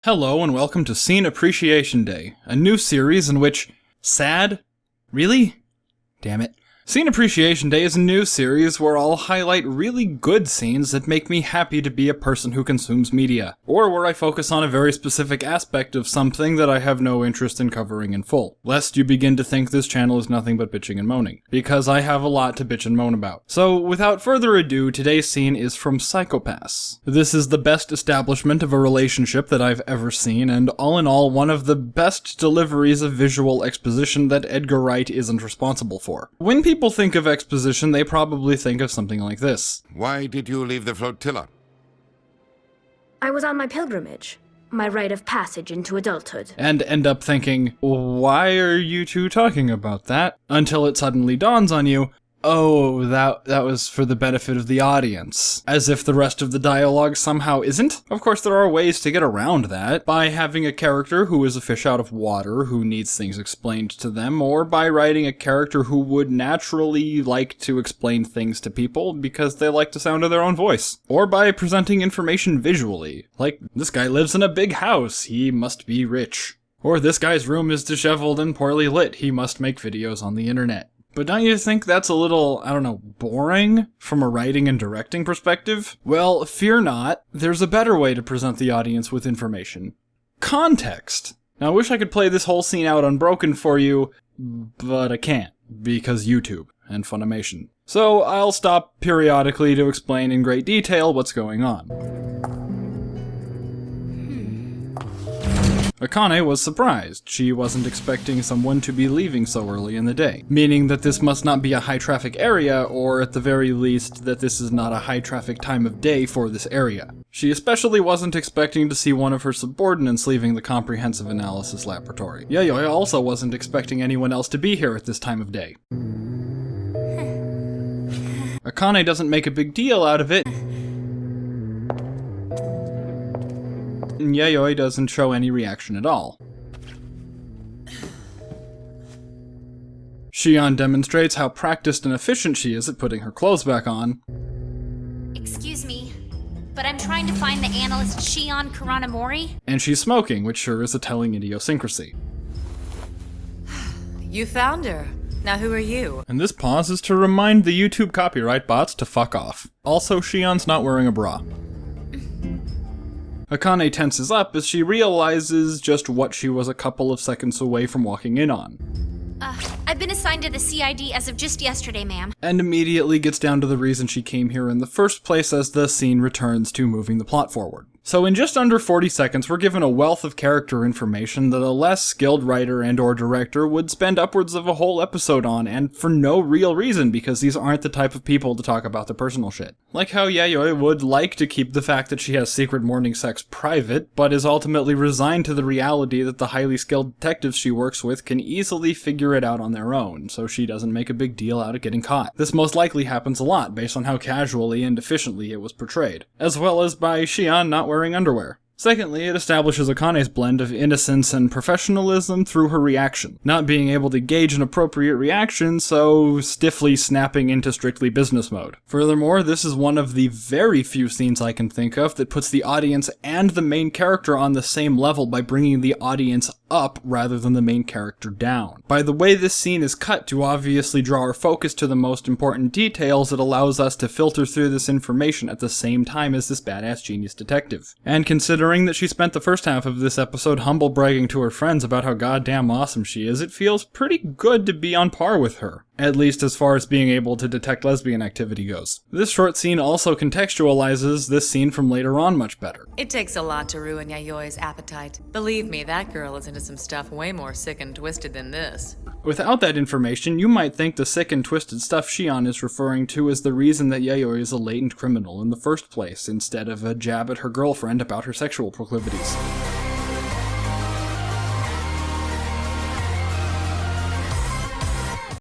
Hello and welcome to Scene Appreciation Day, a new series in which... Sad? Really? Damn it. Scene Appreciation Day is a new series where I'll highlight really good scenes that make me happy to be a person who consumes media, or where I focus on a very specific aspect of something that I have no interest in covering in full, lest you begin to think this channel is nothing but bitching and moaning, because I have a lot to bitch and moan about. So, without further ado, today's scene is from Psycho-Pass. This is the best establishment of a relationship that I've ever seen, and all in all, one of the best deliveries of visual exposition that Edgar Wright isn't responsible for. When people think of exposition, they probably think of something like this. Why did you leave the flotilla? I was on my pilgrimage, my rite of passage into adulthood. And end up thinking, why are you two talking about that? Until it suddenly dawns on you, oh, that was for the benefit of the audience. As if the rest of the dialogue somehow isn't. Of course, there are ways to get around that. By having a character who is a fish out of water, who needs things explained to them, or by writing a character who would naturally like to explain things to people because they like the sound of their own voice. Or by presenting information visually. Like, this guy lives in a big house, he must be rich. Or this guy's room is disheveled and poorly lit, he must make videos on the internet. But don't you think that's a little, boring from a writing and directing perspective? Well, fear not, there's a better way to present the audience with information. Context! Now, I wish I could play this whole scene out unbroken for you, but I can't, because YouTube and Funimation. So I'll stop periodically to explain in great detail what's going on. Akane was surprised. She wasn't expecting someone to be leaving so early in the day, meaning that this must not be a high-traffic area, or at the very least, that this is not a high-traffic time of day for this area. She especially wasn't expecting to see one of her subordinates leaving the Comprehensive Analysis Laboratory. Yayoi also wasn't expecting anyone else to be here at this time of day. Akane doesn't make a big deal out of it, and Yayoi doesn't show any reaction at all. Shion demonstrates how practiced and efficient she is at putting her clothes back on. Excuse me, but I'm trying to find the analyst Shion Kuranamori. And she's smoking, which sure is a telling idiosyncrasy. You found her. Now who are you? And this pause is to remind the YouTube copyright bots to fuck off. Also, Shion's not wearing a bra. Akane tenses up as she realizes just what she was a couple of seconds away from walking in on. I've been assigned to the CID as of just yesterday, ma'am. And immediately gets down to the reason she came here in the first place as the scene returns to moving the plot forward. So in just under 40 seconds, we're given a wealth of character information that a less skilled writer and or director would spend upwards of a whole episode on, and for no real reason, because these aren't the type of people to talk about the personal shit. Like how Yayoi would like to keep the fact that she has secret morning sex private, but is ultimately resigned to the reality that the highly skilled detectives she works with can easily figure it out on their own, so she doesn't make a big deal out of getting caught. This most likely happens a lot, based on how casually and efficiently it was portrayed, as well as by Shion not wearing underwear. Secondly, it establishes Akane's blend of innocence and professionalism through her reaction, not being able to gauge an appropriate reaction, so stiffly snapping into strictly business mode. Furthermore, this is one of the very few scenes I can think of that puts the audience and the main character on the same level by bringing the audience up rather than the main character down. By the way this scene is cut to obviously draw our focus to the most important details, it allows us to filter through this information at the same time as this badass genius detective. And considering that she spent the first half of this episode humble bragging to her friends about how goddamn awesome she is, it feels pretty good to be on par with her. At least as far as being able to detect lesbian activity goes. This short scene also contextualizes this scene from later on much better. It takes a lot to ruin Yayoi's appetite. Believe me, that girl is into some stuff way more sick and twisted than this. Without that information, you might think the sick and twisted stuff Shion is referring to is the reason that Yayoi is a latent criminal in the first place, instead of a jab at her girlfriend about her sexual proclivities.